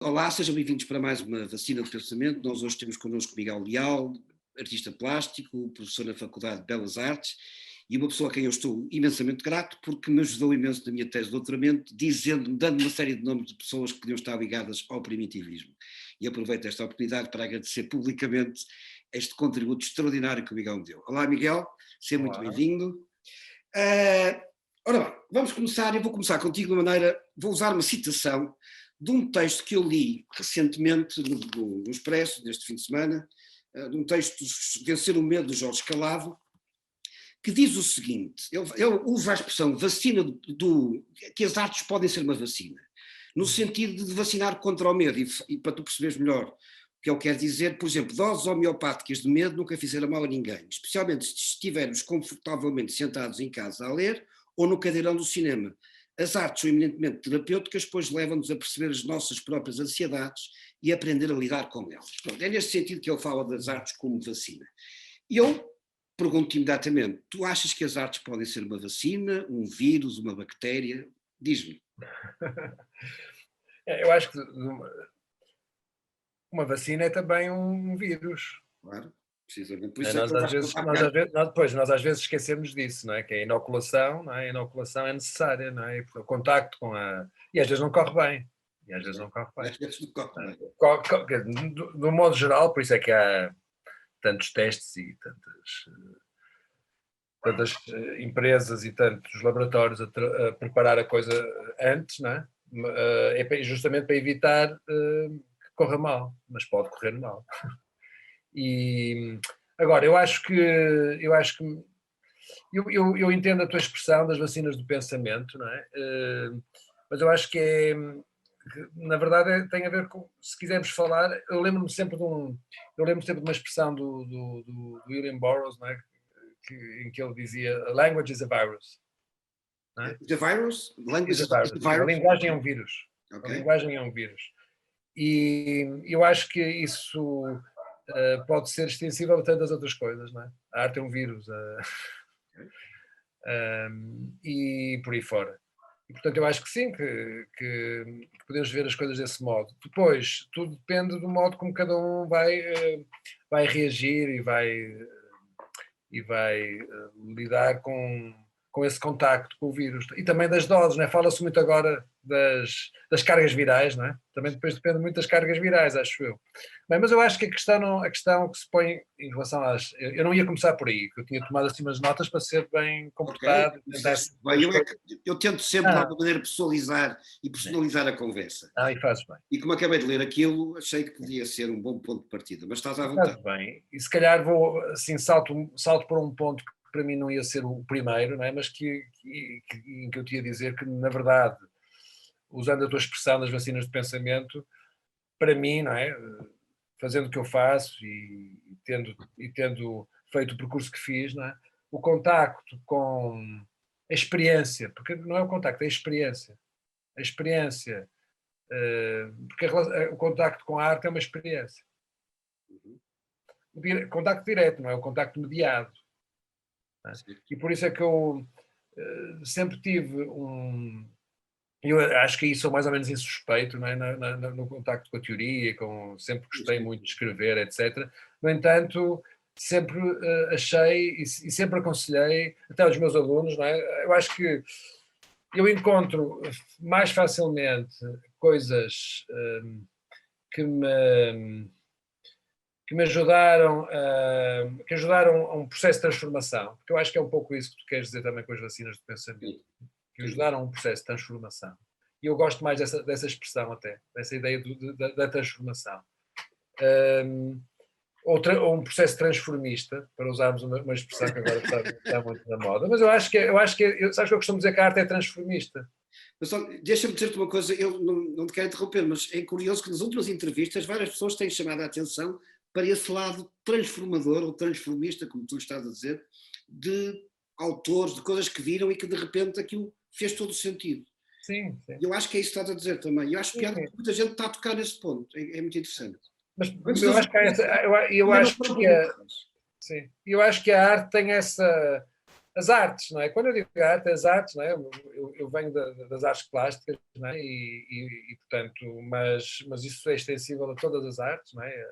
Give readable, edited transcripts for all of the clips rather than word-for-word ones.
Olá, sejam bem-vindos para mais uma Vacina do Pensamento. Nós hoje temos connosco Miguel Leal, artista plástico, professor na Faculdade de Belas Artes e uma pessoa a quem eu estou imensamente grato porque me ajudou imenso na minha tese de doutoramento, dando uma série de nomes de pessoas que podiam estar ligadas ao primitivismo. E aproveito esta oportunidade para agradecer publicamente este contributo extraordinário que o Miguel me deu. Olá, Miguel, seja muito bem-vindo. Ora bem, vamos começar, eu vou começar contigo de uma maneira, vou usar uma citação de um texto que eu li recentemente no Expresso, deste fim de semana, de um texto de Vencer o Medo, de Jorge Calado, que diz o seguinte, ele usa a expressão vacina que as artes podem ser uma vacina, no sentido de vacinar contra o medo, e para tu perceberes melhor o que ele quer dizer, por exemplo, doses homeopáticas de medo nunca fizeram mal a ninguém, especialmente se estivermos confortavelmente sentados em casa a ler ou no cadeirão do cinema. As artes são eminentemente terapêuticas, pois levam-nos a perceber as nossas próprias ansiedades e aprender a lidar com elas. Pronto, é neste sentido que ele fala das artes como vacina. E eu pergunto imediatamente, tu achas que as artes podem ser uma vacina, um vírus, uma bactéria? Diz-me. Eu acho que uma vacina é também um vírus. Claro, precisamente. Por isso Nós às vezes esquecemos disso, não é? Que a inoculação, não é? A inoculação é necessária, não é? O contacto com a... E às vezes não corre bem. Às vezes não corre bem. Do modo geral, por isso é que há tantos testes e tantas empresas e tantos laboratórios a preparar a coisa antes, não é? É justamente para evitar que corra mal, mas pode correr mal. E agora, eu entendo a tua expressão das vacinas do pensamento, não é? Mas eu acho que na verdade tem a ver com, se quisermos falar, eu lembro-me sempre de uma expressão do William Burroughs, não é? Em que ele dizia, a language is a virus. É? The virus? Language is a virus. A linguagem é um vírus. Okay. A linguagem é um vírus. E eu acho que isso pode ser extensível a tantas outras coisas, não é? A arte é um vírus. E por aí fora. E, portanto, eu acho que sim, que podemos ver as coisas desse modo. Depois, tudo depende do modo como cada um vai reagir e vai lidar com esse contacto com o vírus. E também das doses, não é? Fala-se muito agora das cargas virais, não é? Também depois depende muito das cargas virais, acho eu. Bem, mas eu acho que a questão que se põe em relação às... Eu não ia começar por aí, que eu tinha tomado assim umas notas para ser bem comportado. Okay. Eu tento sempre de alguma maneira personalizar a conversa. E fazes bem. E como acabei de ler aquilo, achei que podia ser um bom ponto de partida, mas estás à vontade. Fazes bem. E se calhar vou, assim, salto por um ponto que para mim não ia ser o primeiro, não é? Mas em que eu te ia dizer que, na verdade, usando a tua expressão das vacinas de pensamento, para mim, não é? Fazendo o que eu faço e tendo feito o percurso que fiz, não é? O contacto com a experiência, porque não é o contacto, é a experiência. A experiência, porque o contacto com a arte é uma experiência. O contacto direto, não é o contacto mediado. E por isso é que eu sempre tive eu acho que aí sou mais ou menos insuspeito, não é? No contacto com a teoria, sempre gostei muito de escrever, etc. No entanto, sempre achei e sempre aconselhei, até aos meus alunos, não é? Eu acho que eu encontro mais facilmente coisas que me ajudaram a um processo de transformação, porque eu acho que é um pouco isso que tu queres dizer também com as vacinas de pensamento, que ajudaram a um processo de transformação. E eu gosto mais dessa expressão até, dessa ideia da transformação. Ou um processo transformista, para usarmos uma expressão que agora está muito na moda, mas eu acho que sabes que eu costumo dizer que a arte é transformista. Mas deixa-me dizer-te uma coisa, eu não te quero interromper, mas é curioso que nas últimas entrevistas várias pessoas têm chamado a atenção para esse lado transformador ou transformista, como tu estás a dizer, de autores, de coisas que viram e que de repente aquilo fez todo o sentido. Sim. Eu acho que é isso que estás a dizer também. Eu acho que muita gente está a tocar nesse ponto, é muito interessante. Mas eu acho que eu acho que a arte tem essa as artes, não é? Quando eu digo arte, as artes, não é? Eu venho das artes plásticas, não é? Portanto, mas isso é extensível a todas as artes, não é?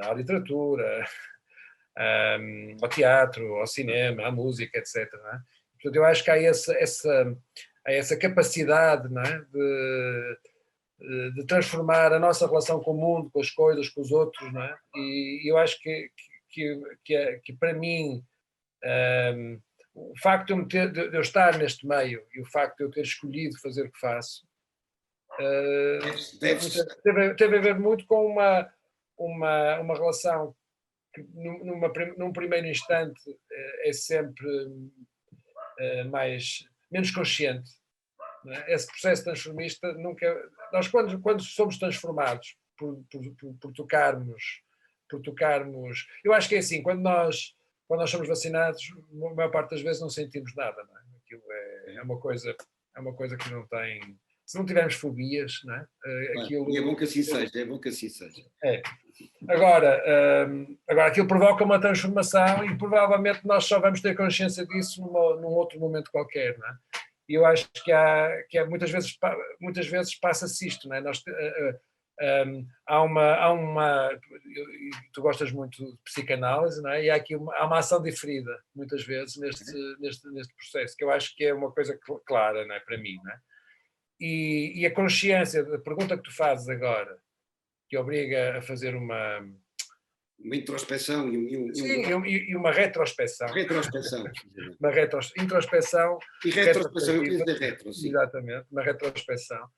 À literatura, ao teatro, ao cinema, à música, etc. Não é? Portanto, eu acho que há essa capacidade, não é? De transformar a nossa relação com o mundo, com as coisas, com os outros, não é? E eu acho que para mim, o facto de eu estar neste meio e o facto de eu ter escolhido fazer o que faço, teve a ver muito com uma relação que num primeiro instante é sempre menos consciente. Não é? Esse processo transformista nunca. Nós, quando somos transformados por tocarmos. Eu acho que é assim, quando nós somos vacinados, a maior parte das vezes não sentimos nada. Não é? Aquilo é uma coisa que não tem. Se não tivermos fobias, não é? Aquilo, e é bom que assim seja, é bom que assim seja. É. Agora, aquilo provoca uma transformação e provavelmente nós só vamos ter consciência disso num outro momento qualquer, não é? E eu acho que muitas vezes passa-se isto, não é? Tu gostas muito de psicanálise, não é? E há uma ação diferida, muitas vezes, neste processo, que eu acho que é uma coisa clara, não é? Para mim, não é? E a consciência da pergunta que tu fazes agora, que obriga a fazer uma introspeção e uma retrospeção. Retrospeção. Uma introspeção. E retrospeção, eu queria dizer retro, sim. Exatamente, uma retrospeção.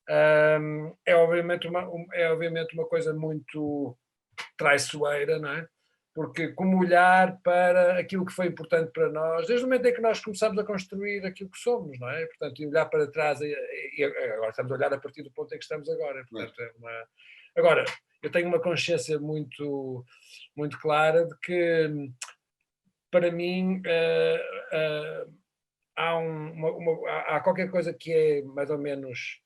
É obviamente uma coisa muito traiçoeira, não é? Porque como olhar para aquilo que foi importante para nós, desde o momento em que nós começamos a construir aquilo que somos, não é? Portanto, e olhar para trás, e agora estamos a olhar a partir do ponto em que estamos agora. Portanto, Agora, eu tenho uma consciência muito, muito clara de que, para mim, há qualquer coisa que é mais ou menos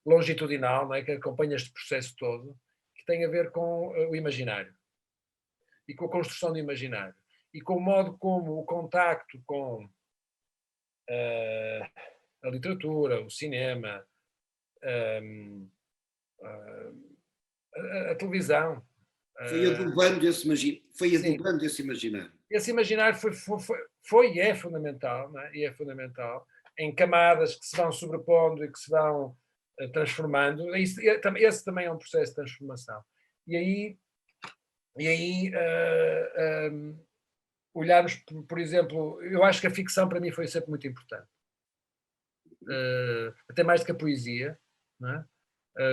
longitudinal, não é? Que acompanha este processo todo, que tem a ver com o imaginário e com a construção do imaginário e com o modo como o contacto com a literatura, o cinema, a televisão. Foi adubando esse imaginário. Esse imaginário foi e é fundamental, não é? E é fundamental, em camadas que se vão sobrepondo e que se vão transformando. Esse também é um processo de transformação. E aí olharmos, por exemplo, eu acho que a ficção para mim foi sempre muito importante. Até mais do que a poesia, não é?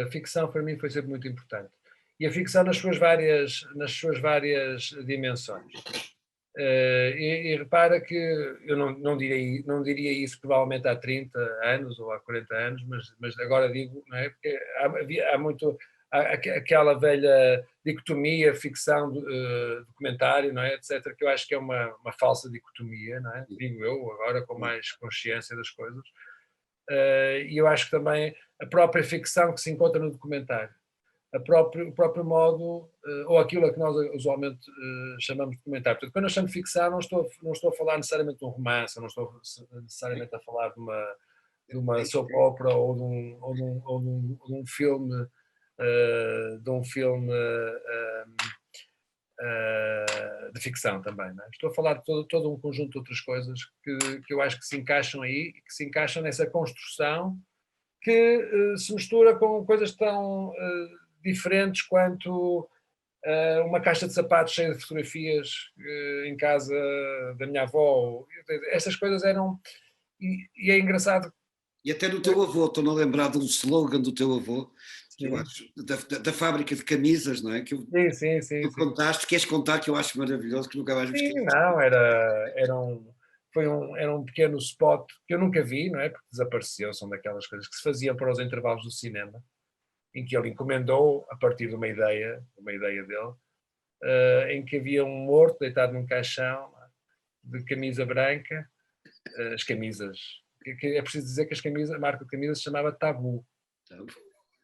A ficção para mim foi sempre muito importante. E a ficção nas suas várias dimensões. E repara que eu não diria isso provavelmente há 30 anos ou há 40 anos, mas agora digo, não é? Porque há muito aquela velha dicotomia ficção, documentário, não é? Etc., que eu acho que é uma falsa dicotomia, não é? Digo eu, agora com mais consciência das coisas. E eu acho que também a própria ficção que se encontra no documentário, o próprio modo, ou aquilo a que nós usualmente chamamos de documentário. Portanto, quando eu chamo de ficção, não estou a falar necessariamente de um romance, não estou necessariamente a falar de uma soap opera ou de um filme, de ficção também. Não é? Estou a falar de todo um conjunto de outras coisas que eu acho que se encaixam aí, que se encaixam nessa construção que se mistura com coisas tão diferentes quanto uma caixa de sapatos cheia de fotografias em casa da minha avó. Essas coisas eram... E é engraçado. E até do teu avô, estou-me a lembrar de um slogan do teu avô, que eu acho, da fábrica de camisas, não é? Que sim. Contaste, queres contar, que eu acho maravilhoso, que nunca mais me esqueço. Sim, não, era um pequeno spot que eu nunca vi, não é? Porque desapareceu, são daquelas coisas que se faziam para os intervalos do cinema, em que ele encomendou, a partir de uma ideia dele, em que havia um morto deitado num caixão, de camisa branca, as camisas, que é preciso dizer que a marca de camisas se chamava Tabu.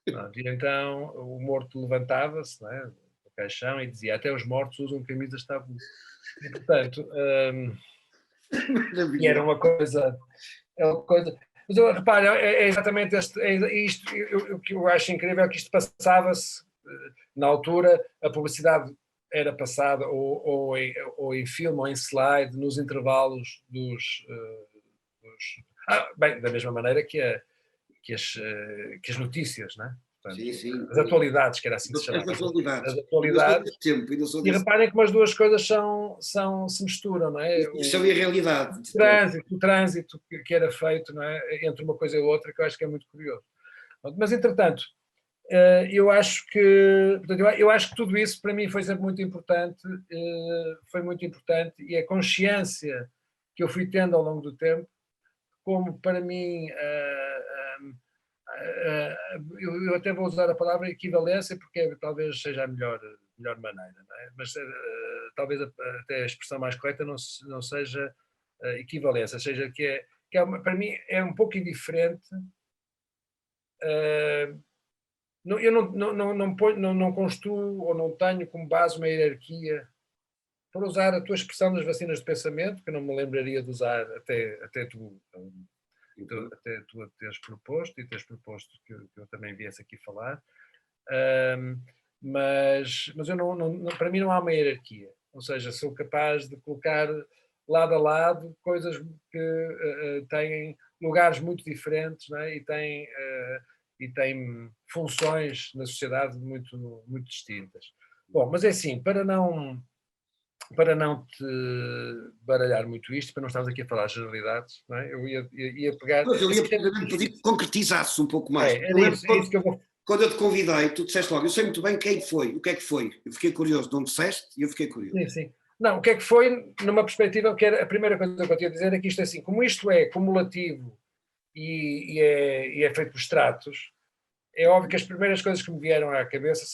E então o morto levantava-se, não é, do caixão, e dizia: até os mortos usam camisas Tabu. E portanto, E era uma coisa. É uma coisa. Mas eu, repare, é exatamente isto. O que eu acho incrível é que isto passava-se na altura, a publicidade era passada ou em filme ou em slide nos intervalos bem, da mesma maneira que as notícias, né? Portanto, Sim, sim. as atualidades, que era assim que se chamava. As atualidades. As atualidades. E reparem como as duas coisas se misturam, não é? Isso é a realidade. O trânsito que era feito, não é? Entre uma coisa e outra, que eu acho que é muito curioso. Mas, entretanto, eu acho que tudo isso para mim foi sempre muito importante, e a consciência que eu fui tendo ao longo do tempo, como para mim, eu até vou usar a palavra equivalência, porque talvez seja a melhor maneira, não é? Mas talvez até a expressão mais correta não seja equivalência, seja para mim é um pouco indiferente. Eu não construo ou não tenho como base uma hierarquia, para usar a tua expressão das vacinas de pensamento, que eu não me lembraria de usar até tu a teres proposto, e teres proposto que eu também viesse aqui falar, mas para mim não há uma hierarquia, ou seja, sou capaz de colocar lado a lado coisas que têm lugares muito diferentes, não é? E têm funções na sociedade muito, muito distintas. Bom, mas é assim, para não te baralhar muito isto, para não estarmos aqui a falar generalidades, não é? Eu ia pegar... Mas eu ia pedir que concretizasse um pouco mais. É isso que eu vou... Quando eu te convidei, tu disseste logo, eu sei muito bem quem foi, o que é que foi. Eu fiquei curioso, não disseste e eu fiquei curioso. Sim, sim. Não, o que é que foi, numa perspectiva, que era a primeira coisa que eu tinha a dizer é que isto é assim, como isto é cumulativo e é feito por estratos, é óbvio que as primeiras coisas que me vieram à cabeça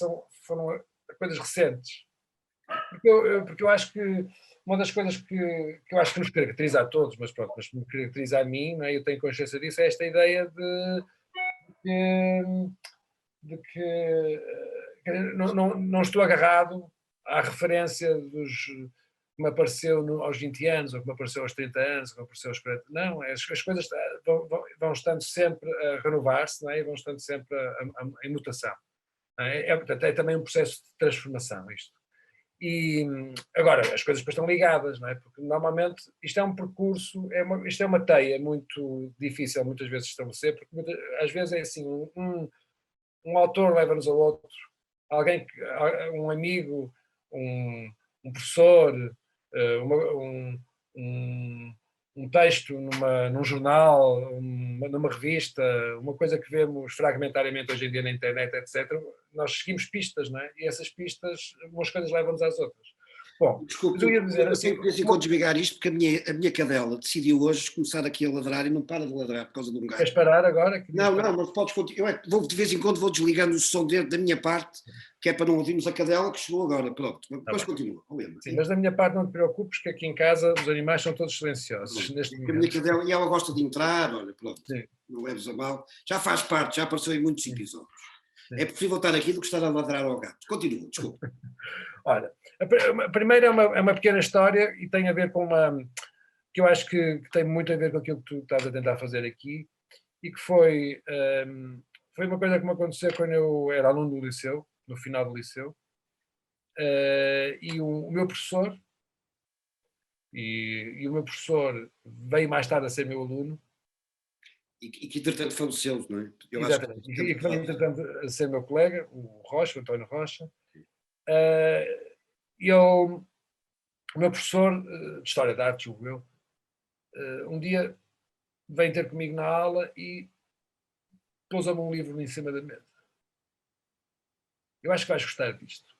foram coisas recentes. Porque eu acho que uma das coisas que eu acho que nos caracteriza a todos, mas que me caracteriza a mim, não é? Eu tenho consciência disso, é esta ideia de que não estou agarrado à referência que me apareceu aos 20 anos, ou que me apareceu aos 30 anos, ou que me apareceu aos 40. Não, as coisas vão estando sempre a renovar-se, não é? E vão estando sempre em mutação. Portanto, é também um processo de transformação isto. E agora, as coisas depois estão ligadas, não é? Porque normalmente isto é um percurso, isto é uma teia muito difícil muitas vezes de estabelecer, porque às vezes é assim, um autor leva-nos ao outro, um amigo, um professor, um texto num jornal, numa revista, uma coisa que vemos fragmentariamente hoje em dia na internet, etc. Nós seguimos pistas, não é? E essas pistas, umas coisas levam-nos às outras. Bom, desculpe, eu ia dizer assim... Eu tenho que desligar isto, porque a minha cadela decidiu hoje começar aqui a ladrar e não para de ladrar por causa de um gato. Queres parar agora? Não, mas podes continuar. De vez em quando vou desligando o som da minha parte, que é para não ouvirmos a cadela que chegou agora. Pronto, depois continua. Sim, mas da minha parte não te preocupes, que aqui em casa os animais são todos silenciosos. Neste momento. A minha cadela, e ela gosta de entrar, olha, pronto, sim. Não leves a mal. Já faz parte, já apareceu em muitos episódios. Sim. É preferível estar aqui do que estar a ladrar ao gato. Continua, desculpa. Olha, a primeira é uma pequena história e tem a ver com que eu acho que tem muito a ver com aquilo que tu estás a tentar fazer aqui, e que foi uma coisa que me aconteceu quando eu era aluno do liceu, no final do liceu, e o meu professor, e o meu professor veio mais tarde a ser meu aluno. E que entretanto faleceu, não é? Exatamente, e que veio entretanto a ser meu colega, o António Rocha. O meu professor de História da Arte, julgo eu, um dia veio ter comigo na aula e pôs-me um livro em cima da mesa. Eu acho que vais gostar disto.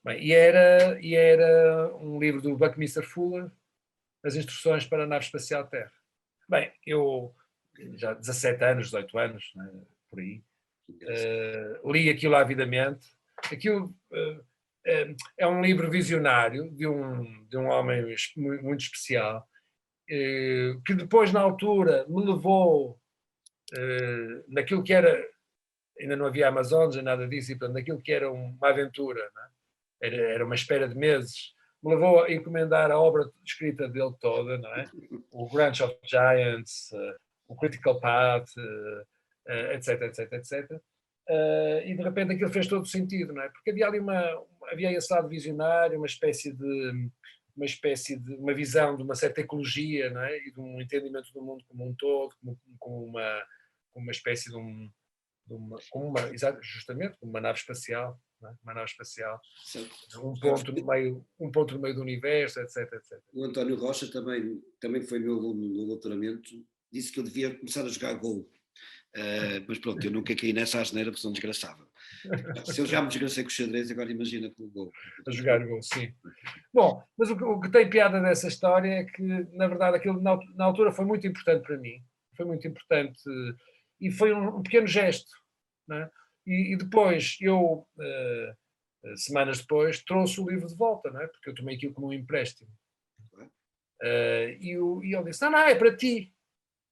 Bem, e era um livro do Buckminster Fuller, As Instruções para a Nave Espacial Terra. Bem, eu já 17 anos, 18 anos, né, por aí, li aquilo avidamente. Aquilo é um livro visionário de um homem muito especial, que depois, na altura, me levou naquilo que era, ainda não havia Amazonas, nada disso, e portanto, naquilo que era uma aventura, não é? Era uma espera de meses me levou a encomendar a obra escrita dele toda, não é? O Grunge of Giants, o Critical Path, etc, etc, etc. E de repente aquilo fez todo o sentido, não é? Porque havia ali havia esse lado visionário, uma espécie de uma visão de uma certa ecologia, não é? E de um entendimento do mundo como um todo, como uma espécie justamente como uma nave espacial, não é? Uma nave espacial, um ponto no meio do universo, etc, etc. O António Rocha também foi meu aluno no doutoramento, disse que eu devia começar a jogar Go. Mas pronto, eu nunca caí nessa asneira porque são desgraçava. Se eu já me desgracei com o xadrez, agora imagina com o Go. A jogar Go, sim. Bom, mas o que tem piada dessa história é que, na verdade, aquilo na altura foi muito importante para mim. Foi muito importante e foi um pequeno gesto. Não é? E depois, semanas depois, trouxe o livro de volta, não é? Porque eu tomei aquilo como um empréstimo. E ele disse, não, é para ti.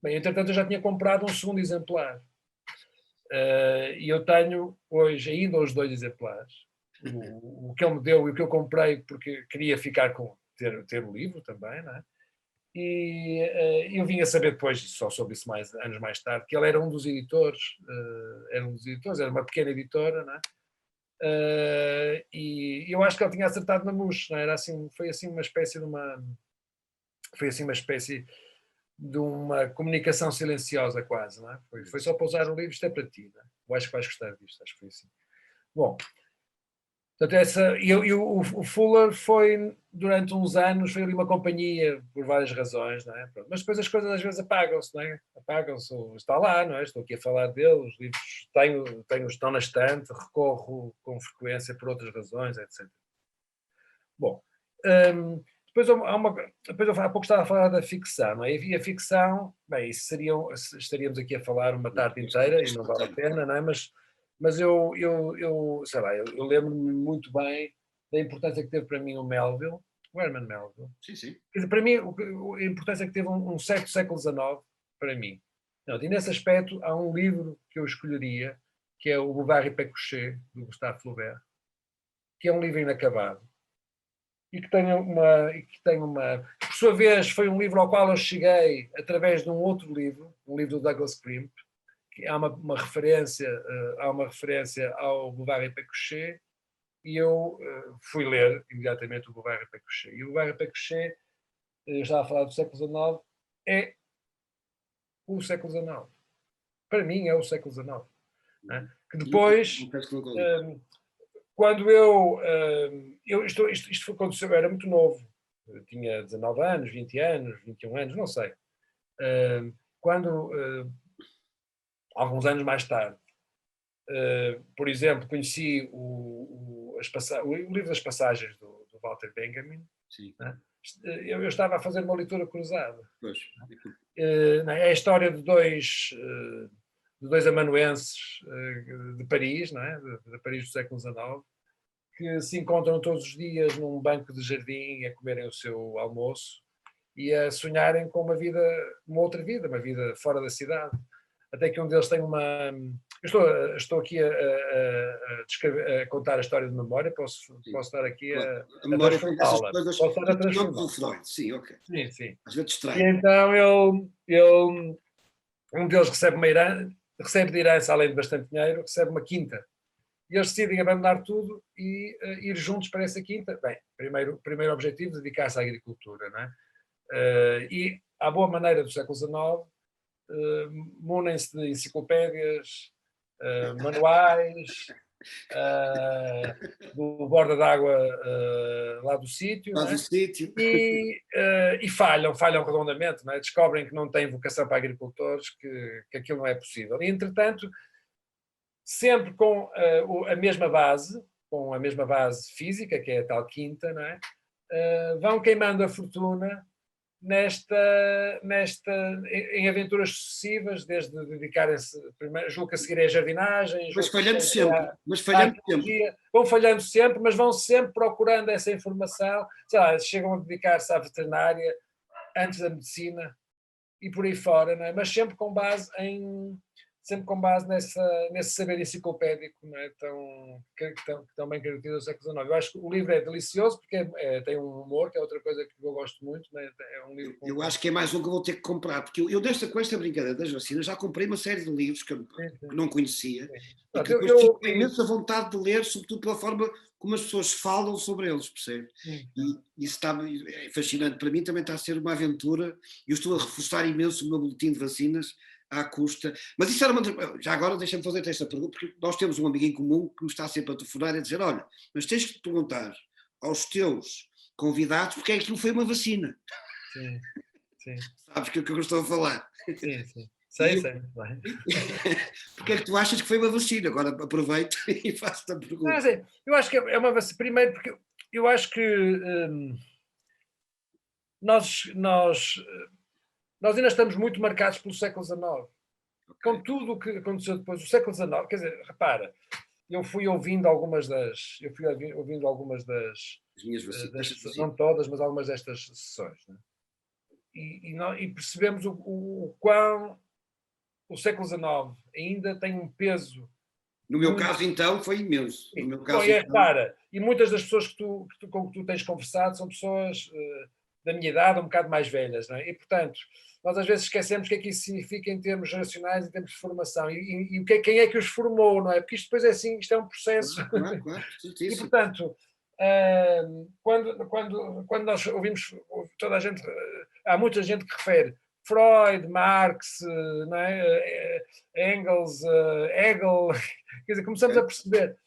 Bem, entretanto, eu já tinha comprado um segundo exemplar. E eu tenho hoje ainda os 2 exemplares. O que ele me deu e o que eu comprei porque queria ficar ter o livro também, não é? E eu vim a saber depois, só soube isso anos mais tarde, que ele era um dos editores, era uma pequena editora, não é? E eu acho que ele tinha acertado na mousse, não é? Foi assim uma espécie de uma comunicação silenciosa quase, não é? Foi só para usar o livro, isto é para ti, não é? Eu acho que vais gostar disto, acho que foi assim. Bom, portanto, o Fuller foi, durante uns anos, foi ali uma companhia por várias razões, não é? Mas depois as coisas às vezes apagam-se, não é? Apagam-se, está lá, não é? Estou aqui a falar dele, os livros estão na estante, recorro com frequência por outras razões, etc. Bom, depois há pouco estava a falar da ficção, não é? E a ficção, bem, estaríamos aqui a falar uma tarde inteira e não vale a pena, não é? Mas eu sei lá, eu lembro-me muito bem da importância que teve para mim o Herman Melville. Sim, sim. Quer dizer, para mim, a importância que teve um século XIX, para mim. Não, e nesse aspecto, há um livro que eu escolheria, que é o Bouvard et Pécuchet, do Gustave Flaubert, que é um livro inacabado. E que tem uma. Por sua vez, foi um livro ao qual eu cheguei através de um outro livro, um livro do Douglas Crimp, que há uma referência ao Bouvard et Pécuchet, e eu fui ler imediatamente o Bouvard et Pécuchet. E o Bouvard et Pécuchet, eu estava a falar do século XIX, é o século XIX. Para mim é o século XIX. Né? Que depois, quando isto aconteceu, eu era muito novo, eu tinha 19 anos, 20 anos, 21 anos, não sei. Quando, alguns anos mais tarde, por exemplo, conheci o livro das passagens do Walter Benjamin. Sim. Né? Eu estava a fazer uma leitura cruzada. Pois. É a história de dois amanuenses de Paris, não é? De Paris do século XIX, que se encontram todos os dias num banco de jardim a comerem o seu almoço e a sonharem com uma outra vida, uma vida fora da cidade. Até que um deles tem uma... Estou aqui a contar a história de memória, posso estar aqui a transformá-la. Posso estar a transformá-la. Sim, ok. Sim. Às vezes distrai. E então um deles recebe de herança, além de bastante dinheiro, recebe uma quinta. E eles decidem abandonar tudo e ir juntos para essa quinta. Bem, primeiro objetivo, dedicar-se à agricultura, não é? E, à boa maneira do século XIX, munem-se de enciclopédias, manuais, do borda d'água lá do sítio, Lá não é? do sítio. E falham redondamente, não é? Descobrem que não têm vocação para agricultores, que aquilo não é possível. E, entretanto, sempre com a mesma base física, que é a tal quinta, não é? Vão queimando a fortuna em aventuras sucessivas, desde dedicarem-se, julgo que a seguir a jardinagem, Mas falhando sempre. vão falhando sempre, mas vão sempre procurando essa informação, sei lá, chegam a dedicar-se à veterinária antes da medicina e por aí fora, não é? Mas sempre com base em sempre com base nesse saber enciclopédico, não é? Tão bem caracterizado do século XIX. Eu acho que o livro é delicioso porque tem um humor, que é outra coisa que eu gosto muito, não é? É um livro Eu acho que é mais um que eu vou ter que comprar, porque com esta brincadeira das vacinas já comprei uma série de livros que sim. não conhecia Sim. e Pronto, que depois tive imensa vontade de ler, sobretudo pela forma como as pessoas falam sobre eles, percebe? sim. E isso é fascinante. Para mim também está a ser uma aventura. Eu estou a reforçar imenso o meu boletim de vacinas à custa. Mas isso era uma. Já agora deixa-me fazer esta pergunta, porque nós temos um amigo em comum que me está sempre a telefonar e a dizer: olha, mas tens que perguntar aos teus convidados porque é que aquilo foi uma vacina. Sim, sim. Sabes que é o que eu estou a falar? Sim, sim. E Sei, muito bem. porque é que tu achas que foi uma vacina? Agora aproveito e faço-te a pergunta. Mas, eu acho que é uma vacina. Primeiro, porque eu acho que nós, nós, nós ainda estamos muito marcados pelo século XIX. Com Okay. tudo o que aconteceu depois do século XIX, quer dizer, repara, eu fui ouvindo algumas As minhas vacinas. não todas, mas algumas destas sessões, né? E percebemos o quão o século XIX ainda tem um peso No meu muito. caso, então, foi imenso. No meu Bom, caso, e então, repara, e muitas das pessoas com que tu tens conversado são pessoas da minha idade, um bocado mais velhas, não é? E, portanto, nós às vezes esquecemos o que é que isso significa em termos geracionais, em termos de formação, e quem é que os formou, não é? Porque isto depois é assim, isto é um processo. claro, E, certíssimo. portanto, quando nós ouvimos toda a gente, há muita gente que refere Freud, Marx, não é? Engels, Hegel, quer dizer, começamos a perceber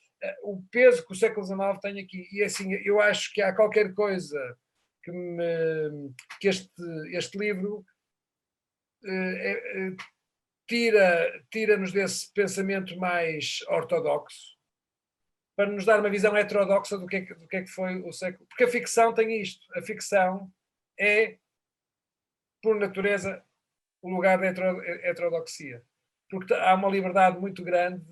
o peso que o século XIX tem aqui. E assim, eu acho que há qualquer coisa que este livro tira-nos desse pensamento mais ortodoxo para nos dar uma visão heterodoxa do que é que foi o século. Porque a ficção tem isto. A ficção é, por natureza, o lugar da heterodoxia. Porque há uma liberdade muito grande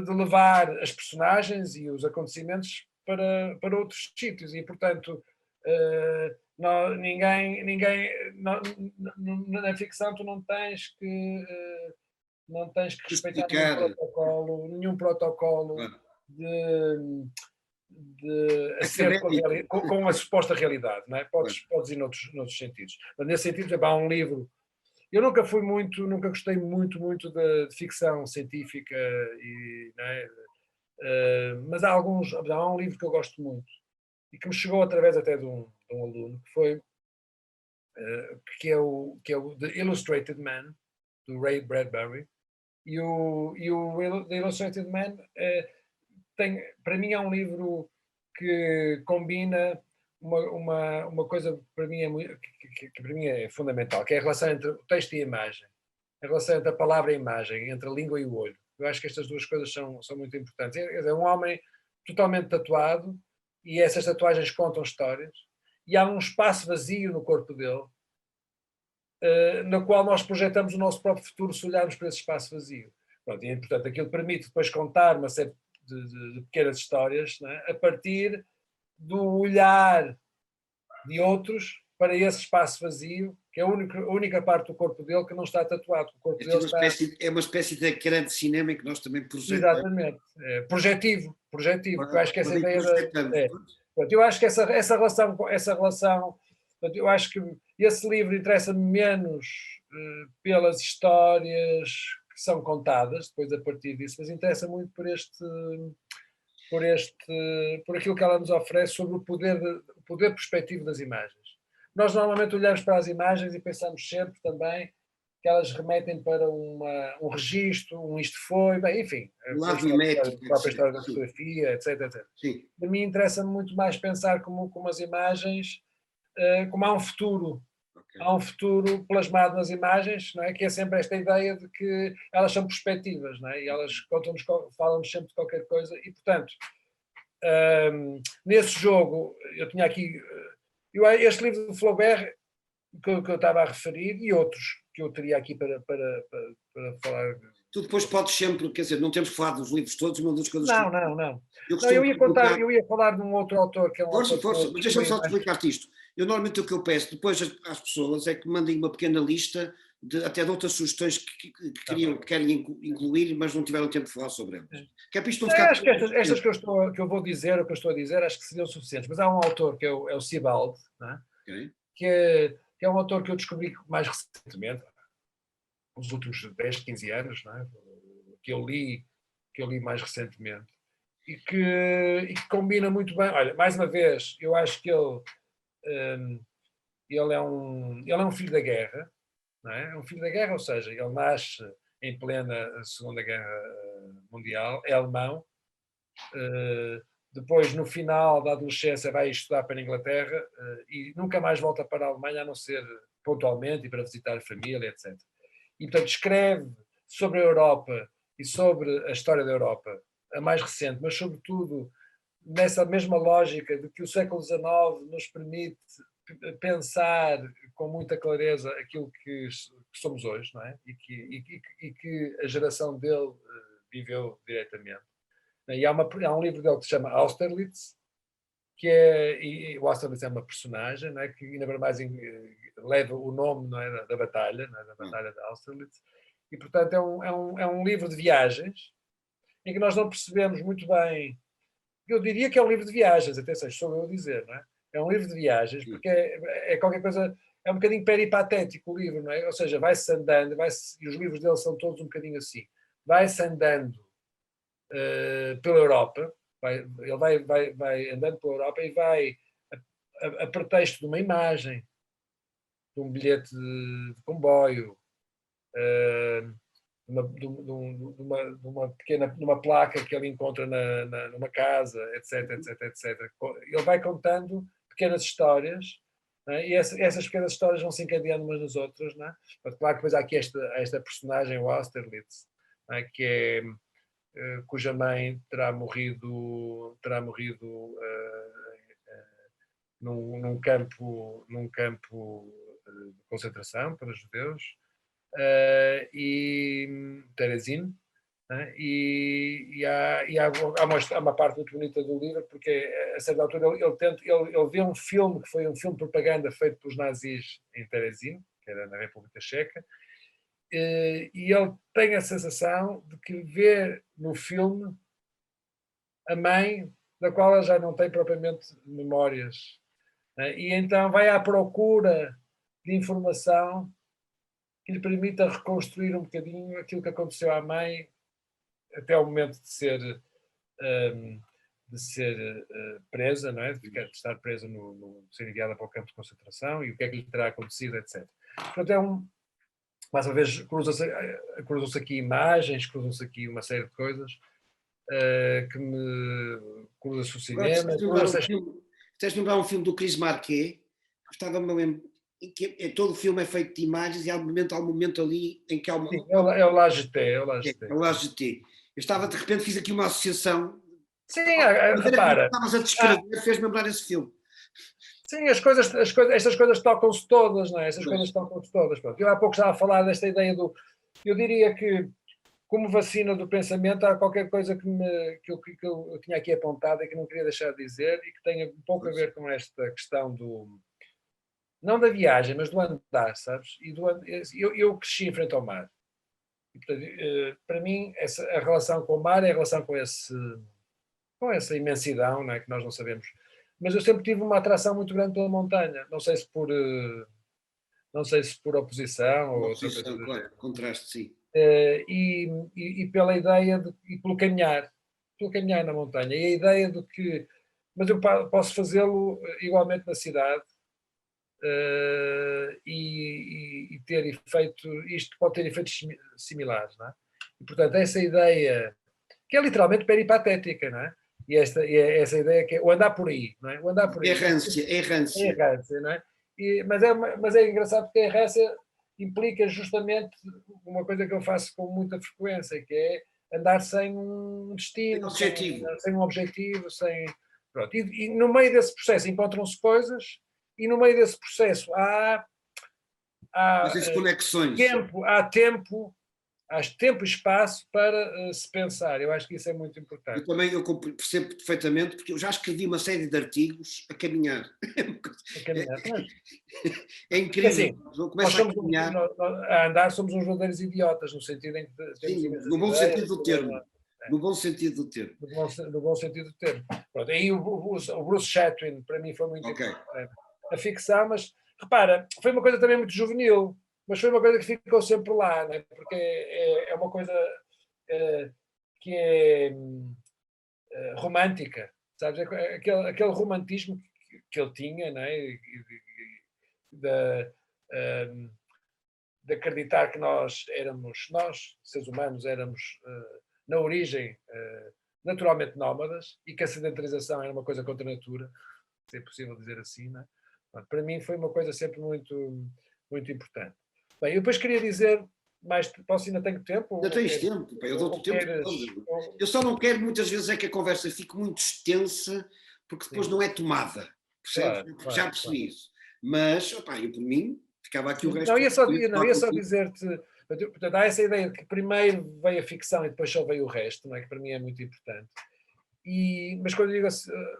de levar as personagens e os acontecimentos para outros sítios. E, portanto, na ficção tu não tens que respeitar Justificar. nenhum protocolo Claro. de acerto Académico. com a suposta realidade, não é? Claro. Podes ir noutros sentidos. Mas nesse sentido, por exemplo, há um livro. Eu nunca gostei muito de ficção científica, não é? Mas há um livro que eu gosto muito e que me chegou através até de um aluno, que foi que é o The Illustrated Man, do Ray Bradbury. E o The Illustrated Man para mim é um livro que combina uma coisa para mim que para mim é fundamental, que é a relação entre o texto e a imagem, a relação entre a palavra e a imagem, entre a língua e o olho. Eu acho que estas duas coisas são muito importantes. É um homem totalmente tatuado e essas tatuagens contam histórias e há um espaço vazio no corpo dele na qual nós projetamos o nosso próprio futuro se olharmos para esse espaço vazio. Pronto, e, portanto, aquilo permite depois contar uma série de pequenas histórias, não é? A partir do olhar de outros para esse espaço vazio, que é a única parte do corpo dele que não está tatuado. O corpo dele É uma espécie de ecrã de cinema em que nós também projetamos. Exatamente. Projetivo. Eu acho que essa ideia projetamos. eu acho que essa relação, eu acho que esse livro interessa-me menos pelas histórias que são contadas depois a partir disso, mas interessa muito por aquilo que ela nos oferece sobre o poder perspectivo das imagens. Nós normalmente olhamos para as imagens e pensamos sempre também que elas remetem para um registro, isto foi, bem, enfim, O lado mimético. a própria história da fotografia, etc. Sim. A mim interessa-me muito mais pensar como as imagens, como há um futuro. Okay. Há um futuro plasmado nas imagens, não é? Que é sempre esta ideia de que elas são perspectivas, não é? E elas falam-nos sempre de qualquer coisa e, portanto, nesse jogo, eu tinha aqui este livro de Flaubert que eu estava a referir e outros que eu teria aqui para falar. Tu depois podes sempre, quer dizer, não temos que falar dos livros todos, uma das coisas Não. Eu ia falar de um outro autor que é um força, autor... Força, mas deixa-me só explicar-te isto. Eu normalmente o que eu peço depois às pessoas é que mandem uma pequena lista até de outras sugestões que querem incluir, mas não tiveram tempo de falar sobre elas. Que é para isto não ficar... Acho que estas que eu vou dizer, o que eu estou a dizer, acho que seriam suficientes. Mas há um autor que é o Sebald, não é? Okay. Que é um autor que eu descobri mais recentemente, nos últimos 10, 15 anos, não é? que eu li mais recentemente, e que combina muito bem. Olha, mais uma vez, eu acho que ele é um filho da guerra, não é? É um filho da guerra, ou seja, ele nasce em plena Segunda Guerra Mundial, é alemão, depois, no final da adolescência, vai estudar para a Inglaterra e nunca mais volta para a Alemanha, a não ser pontualmente e para visitar a família, etc. E, portanto, escreve sobre a Europa e sobre a história da Europa, a mais recente, mas, sobretudo, nessa mesma lógica de que o século XIX nos permite pensar com muita clareza aquilo que somos hoje, não é? E que a geração dele viveu diretamente. E há um livro dele que se chama Austerlitz, e o Austerlitz é uma personagem, não é? Que ainda mais leva o nome, não é? da batalha, não é? Da batalha de Austerlitz, e portanto é um livro de viagens em que nós não percebemos muito bem. Eu diria que é um livro de viagens, atenção, sou eu a dizer, não é? É um livro de viagens, porque é qualquer coisa, é um bocadinho peripatético o livro, não é? Ou seja, vai-se andando, e os livros dele são todos um bocadinho assim, vai-se andando pela Europa, ele vai andando pela Europa e vai, a pretexto de uma imagem, de um bilhete de comboio, de uma pequena numa placa que ele encontra numa casa, etc, etc, etc. Ele vai contando pequenas histórias, né? E essas pequenas histórias vão se encadeando umas nas outras, né? Mas claro que depois há aqui esta personagem, o Austerlitz, né? Que é cuja mãe terá morrido num campo de concentração para judeus, e Terezin, né? E há uma parte muito bonita do livro, porque a certa altura ele vê um filme que foi um filme de propaganda feito pelos nazis em Terezin, que era na República Checa, e ele tem a sensação de que vê no filme a mãe, da qual ele já não tem propriamente memórias, né? E então vai à procura de informação que lhe permita reconstruir um bocadinho aquilo que aconteceu à mãe até o momento de ser presa, não é? De estar presa, de ser enviada para o campo de concentração, e o que é que lhe terá acontecido, etc. Portanto, mais uma vez, cruzam-se aqui imagens, cruzam-se aqui uma série de coisas que me cruza-se o cinema. Estás a lembrar um filme do Chris Marquet, que estava-me a lembrar, que todo o filme é feito de imagens e há um momento ali em que há uma... Sim, é o Lajeté. É o Lajeté. Eu estava, de repente, fiz aqui uma associação. Sim, repara. Estavas a descrever, fez-me lembrar esse filme. Sim, estas coisas tocam-se todas, não é? Essas coisas tocam-se todas. Pronto. Eu há pouco estava a falar desta ideia do... Eu diria que, como vacina do pensamento, há qualquer coisa que eu tinha aqui apontado e que não queria deixar de dizer e que tem um pouco a ver com esta questão do... Não da viagem, mas do andar, sabes? Eu cresci em frente ao mar. E, portanto, para mim, a relação com o mar é a relação com essa imensidão, não é? Que nós não sabemos. Mas eu sempre tive uma atração muito grande pela montanha. Não sei se por oposição ou outra coisa do claro, contraste, sim. E pela ideia e pelo caminhar na montanha. E a ideia de que... Mas eu posso fazê-lo igualmente na cidade, e ter efeito... Isto pode ter efeitos similares, não é? E, portanto, essa ideia, que é literalmente peripatética, não é? E essa ideia que é o andar por aí, não é? O andar por aí. Errância, não é? Mas é engraçado porque a errância implica justamente uma coisa que eu faço com muita frequência, que é andar sem um destino, sem um objetivo, pronto. E no meio desse processo encontram-se coisas, e no meio desse processo há conexões. Há Acho tempo e espaço para se pensar. Eu acho que isso é muito Eu importante. também percebo perfeitamente, porque eu já escrevi uma série de artigos a caminhar. A É, caminhar. Mas, é é incrível. assim, Eu nós começo a somos, caminhar, a andar somos uns verdadeiros idiotas, no sentido em que temos sim, imensas no bom ideias, sentido do termo. No bom sentido do termo. no bom sentido do termo. Pronto, aí o Bruce Chatwin, para mim, foi muito Ok. importante. A ficção, mas repara, foi uma coisa também muito juvenil, mas foi uma coisa que ficou sempre lá, né? Porque é uma coisa eh, que é romântica, sabes? Aquele romantismo que ele tinha, né? Da, ehm, de acreditar que nós, seres humanos, éramos, na origem, naturalmente nómadas e que a sedentarização era uma coisa contra a natura, se é possível dizer assim, não é? Pronto, para mim foi uma coisa sempre muito, muito importante. Bem, eu depois queria dizer, mais, posso ainda tenho tempo? Ainda tens tempo, pá, eu dou-te o Ou tempo queres, todo. Eu só não quero muitas vezes é que a conversa fique muito extensa, porque depois sim, não é tomada, percebes? claro, Porque já claro, claro. percebi isso. Mas, opá, eu por mim, ficava aqui o Não, resto ia do só, dia a não, falar ia só contigo. dizer-te, portanto, há essa ideia de que primeiro veio a ficção e depois só veio o resto, não é? Que para mim é muito importante. Mas quando eu digo,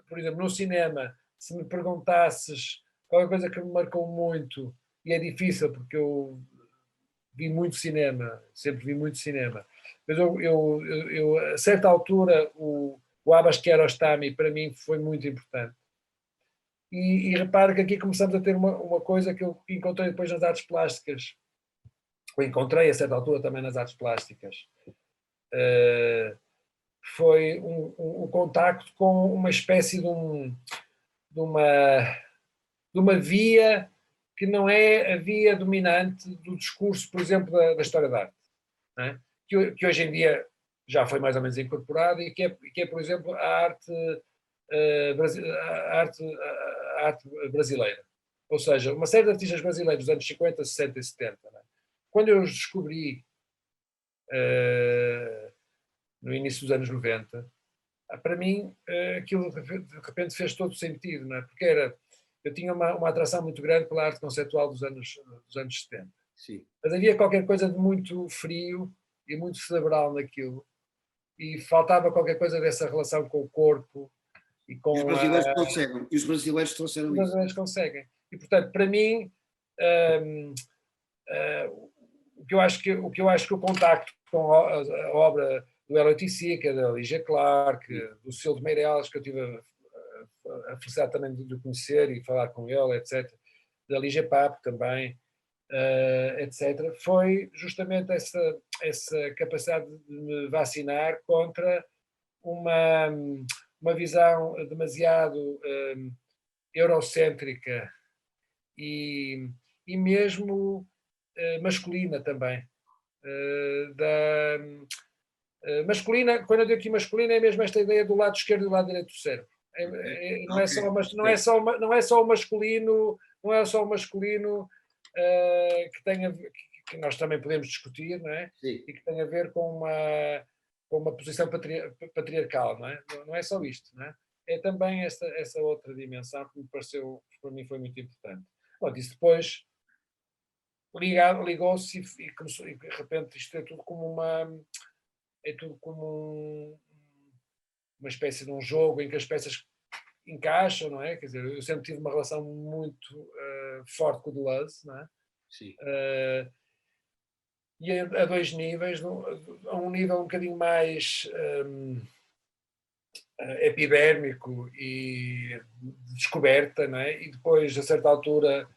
por exemplo, no cinema, se me perguntasses qualquer coisa que me marcou muito, e é difícil porque eu vi muito cinema, sempre vi muito cinema, mas a certa altura o Abbas Kiarostami para mim foi muito importante. E repara que aqui começamos a ter uma coisa que eu encontrei depois nas artes plásticas, ou encontrei a certa altura também nas artes plásticas, foi um contacto com uma espécie de uma, de uma via que não é a via dominante do discurso, por exemplo, da história da arte. Não é? Que hoje em dia já foi mais ou menos incorporada e que é por exemplo, a arte brasileira. Ou seja, uma série de artistas brasileiros dos anos 50, 60 e 70. Não é? Quando eu os descobri no início dos anos 90, para mim aquilo de repente fez todo sentido, não é? Porque eu tinha uma atração muito grande pela arte conceptual dos anos 70. Sim. Mas havia qualquer coisa de muito frio e muito cerebral naquilo. E faltava qualquer coisa dessa relação com o corpo e E os com a. brasileiros conseguem. E os brasileiros trouxeram Os isso. brasileiros conseguem. E, portanto, para mim, um, o que eu acho que o contacto com a obra do LOTC, que é da Lígia Clark, Sim. do Cilo de Meireles, que eu tive a felicidade também de conhecer e falar com ele, etc., da Lígia Papo também, etc., foi justamente essa capacidade de me vacinar contra uma, uma visão demasiado eurocêntrica e, e mesmo masculina também. Masculina, quando eu digo aqui masculina, é mesmo esta ideia do lado esquerdo e do lado direito do cérebro. Não é Ok. só, não é só o masculino, não é só o masculino que tem a ver, que nós também podemos discutir, não é? Sim. E que tem a ver com uma posição patriarcal, não é? Não é só isto, não é? É também essa outra dimensão que me pareceu, para mim foi muito importante. Bom, isso depois ligou-se começou, e de repente isto é tudo como uma espécie de um jogo em que as peças encaixam, não é? Quer dizer, eu sempre tive uma relação muito forte com o Deleuze, não é? Sim. E a dois níveis, a um nível um bocadinho mais epidérmico e de descoberta, não é? E depois, a certa altura,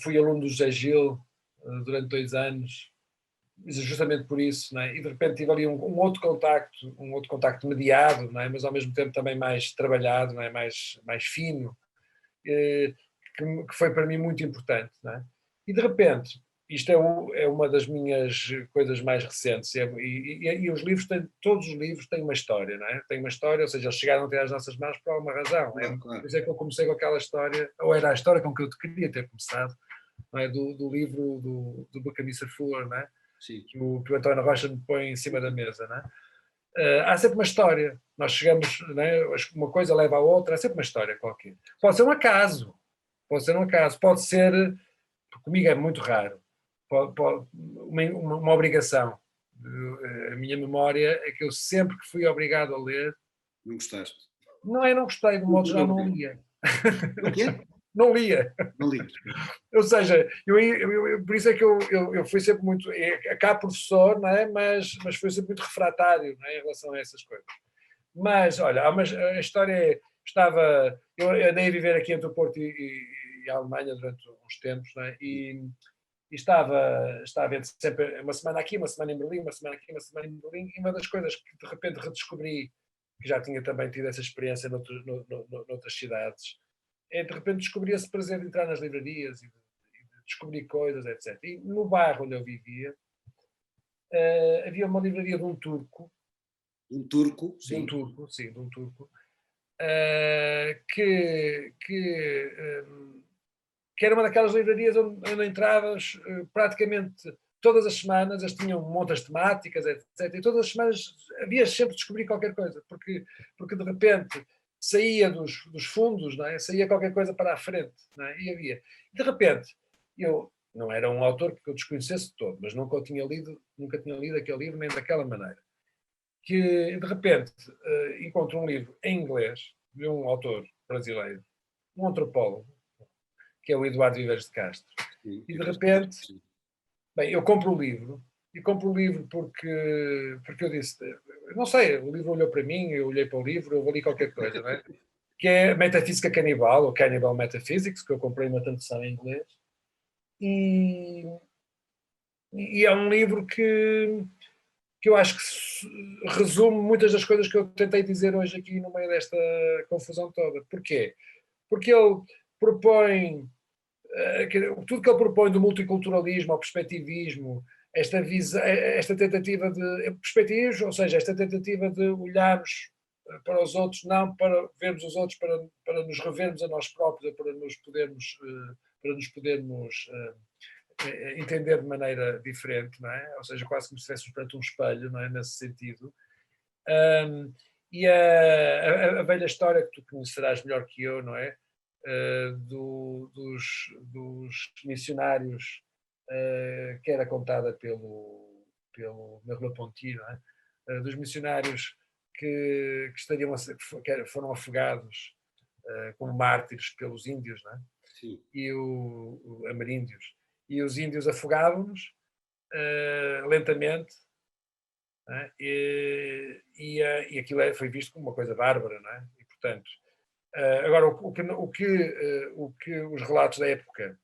fui aluno do José Gil durante 2 anos, justamente por isso, não é? E de repente tive ali um outro contacto mediado, não é? Mas ao mesmo tempo também mais trabalhado, não é? Mais fino, que foi para mim muito importante, não é? E de repente, isto é uma das minhas coisas mais recentes, e os livros todos os livros têm uma história, não é? Têm uma história, ou seja, eles chegaram até às nossas mãos por alguma razão. Claro, Por claro. isso é que eu comecei com aquela história, ou era a história com que eu queria ter começado, não é? Do livro do Buckminster Fuller, não é? Sim. Que o António Rocha me põe em cima da mesa, não é? Há sempre uma história. Nós chegamos, não é? Uma coisa leva à outra, há sempre uma história qualquer. Pode ser um acaso, pode ser, comigo é muito raro, uma obrigação. A minha memória é que eu sempre que fui obrigado a ler, Não gostaste? não é, não gostei, de modo geral não lia. O quê? Não lia. Não ligas. Ou seja, por isso é que eu fui sempre muito, cá professor, não é? Mas fui sempre muito refratário, não é? Em relação a essas coisas. Mas, olha, a história é, eu andei a viver aqui entre o Porto e a Alemanha durante uns tempos, não é? E estava entre sempre uma semana aqui, uma semana em Berlim, uma semana aqui, uma semana em Berlim, e uma das coisas que de repente redescobri, que já tinha também tido essa experiência noutras cidades, é de repente descobri esse prazer de entrar nas livrarias e de descobrir coisas, etc. E no bairro onde eu vivia, havia uma livraria Um turco, de um sim. turco, sim, de um turco, que era uma daquelas livrarias onde entravas praticamente todas as semanas, eles tinham montas temáticas, etc. E todas as semanas havia sempre de descobrir qualquer coisa, porque de repente saía dos fundos, não é? Saía qualquer coisa para a frente, não é? E havia. De repente, eu não era um autor que eu desconhecesse de todo, mas nunca tinha lido aquele livro nem daquela maneira. Que de repente encontro um livro em inglês de um autor brasileiro, um antropólogo, que é o Eduardo Viveiros de Castro. Sim, E de repente, sim. bem, eu compro o livro, e compro o livro porque eu disse, não sei, o livro olhou para mim, eu olhei para o livro, eu li qualquer coisa, não é? Que é Metafísica Canibal, ou Cannibal Metaphysics, que eu comprei uma tradução em inglês, e, é um livro que eu acho que resume muitas das coisas que eu tentei dizer hoje aqui no meio desta confusão toda. Porquê? Porque ele propõe tudo que ele propõe do multiculturalismo ao perspectivismo, esta tentativa de perspectivismo, ou seja, esta tentativa de olharmos para os outros, não para vermos os outros, para nos revermos a nós próprios, para nos podermos entender de maneira diferente, não é? Ou seja, quase como se estivéssemos perante um espelho, não é? Nesse sentido. E a velha história que tu conhecerás melhor que eu, não é? Dos missionários, que era contada pelo Merleau-Ponty, não é? Dos missionários que foram afogados como mártires pelos índios, não é? Sim. E ameríndios. E os índios afogavam-nos lentamente, não é? E aquilo foi visto como uma coisa bárbara, não é? E, portanto, agora, o que os relatos da época,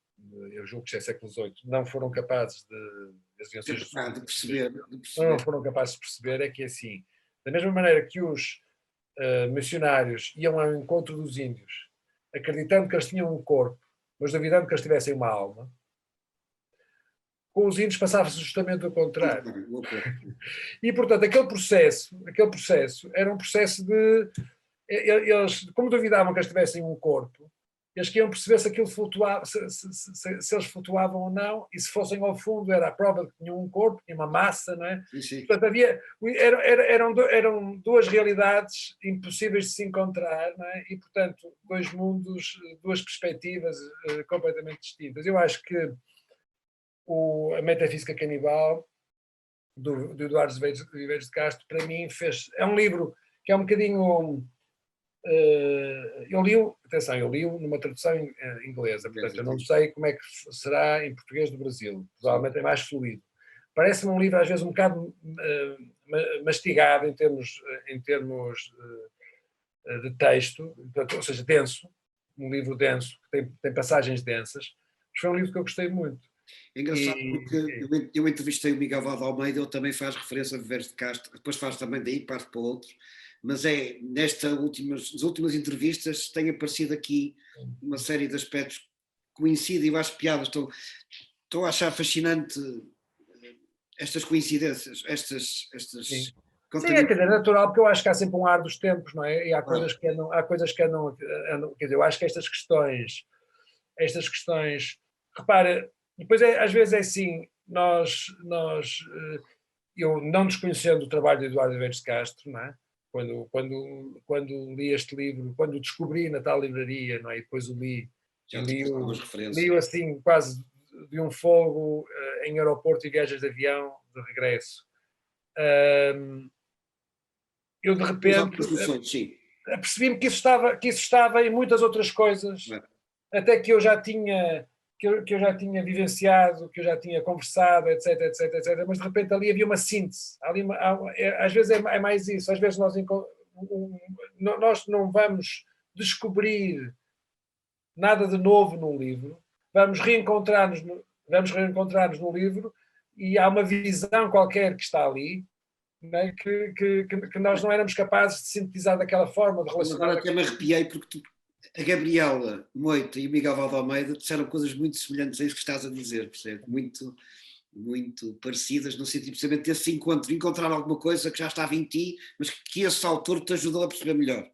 eu julgo que já é século XVIII, não foram capazes De perceber. não foram capazes de perceber é que, assim, da mesma maneira que os missionários iam ao encontro dos índios, acreditando que eles tinham um corpo, mas duvidando que eles tivessem uma alma, com os índios passava-se justamente o contrário. E, portanto, aquele processo era um processo de... Eles, como duvidavam que eles tivessem um corpo, eles queriam perceber se aquilo flutuava, se eles flutuavam ou não, e se fossem ao fundo era a prova de que tinham um corpo, tinham uma massa, não é? Sim. Portanto, eram duas realidades impossíveis de se encontrar, não é? E, portanto, dois mundos, duas perspectivas completamente distintas. Eu acho que a Metafísica Canibal, do Eduardo Viveiros de Castro, para mim é um livro que é um bocadinho... eu li-o numa tradução inglesa, portanto eu não sei como é que será em português do Brasil, provavelmente é mais fluido. Parece-me um livro às vezes um bocado mastigado em termos de texto, portanto, ou seja, denso, um livro denso, que tem passagens densas, mas foi um livro que eu gostei muito. É engraçado porque eu entrevistei o Miguel Valde Almeida, ele também faz referência a Viveiros de Castro, depois faz também daí, parte para outros, mas nas últimas entrevistas tem aparecido aqui uma série de aspectos que coincidem, eu acho piadas, estou a achar fascinante estas coincidências, estas Sim, quer dizer, é natural, porque eu acho que há sempre um ar dos tempos, não é? E há coisas que andam, quer dizer, eu acho que estas questões, repara, depois às vezes é assim, eu não desconhecendo o trabalho de Eduardo Viveiros de Castro, não é? Quando li este livro, quando o descobri na tal livraria, não é? E depois o li-o assim quase de um fogo em aeroporto e viagens de avião de regresso. eu de repente percebi-me que isso estava em muitas outras coisas, até que eu já tinha vivenciado, que eu já tinha conversado, etc, etc, etc, mas de repente ali havia uma síntese, às vezes é mais isso, às vezes nós não vamos descobrir nada de novo num livro, vamos reencontrar-nos no livro e há uma visão qualquer que está ali, né, que nós não éramos capazes de sintetizar daquela forma, de relacionar. Agora até me arrepiei porque a Gabriela Moita e o Miguel Valde-Almeida disseram coisas muito semelhantes a isso que estás a dizer, percebe? Muito, muito parecidas, no sentido precisamente desse encontrar alguma coisa que já estava em ti, mas que esse autor te ajudou a perceber melhor.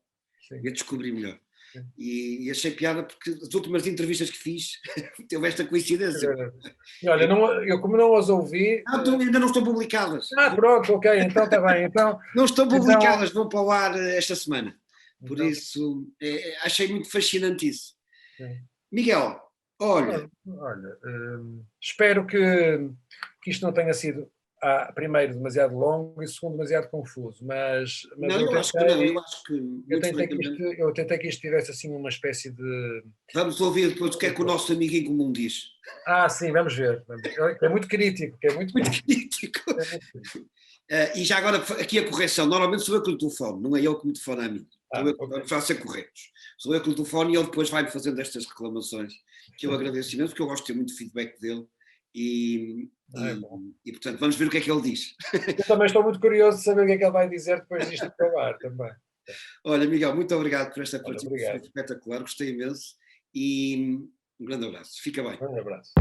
Sim. E a descobrir melhor. E achei piada porque as últimas entrevistas que fiz teve esta coincidência. E olha, eu como não as ouvi... ainda não estão publicadas. Pronto, ok, então está bem. Então, não estão publicadas, vão para o ar esta semana. Por isso, achei muito fascinante isso. Sim. Miguel, olha... espero que isto não tenha sido... primeiro, demasiado longo e segundo, demasiado confuso, mas não, eu acho que não, eu acho que... Eu tentei que isto tivesse assim uma espécie de... Vamos ouvir depois o que é que o nosso amigo em comum diz. Sim, vamos ver. É muito crítico. É muito crítico. E já agora, aqui a correção, normalmente sou eu que lhe telefono, não é ele que me telefona a mim. Vamos já ser corretos. Sou eu que lhe telefono e ele depois vai-me fazendo estas reclamações, que eu agradeço imenso, porque eu gosto de ter muito feedback dele. E portanto, vamos ver o que é que ele diz. Eu também estou muito curioso de saber o que é que ele vai dizer depois disto acabar também. Olha, Miguel, muito obrigado por esta participação espetacular, gostei imenso e um grande abraço. Fica bem. Um grande abraço.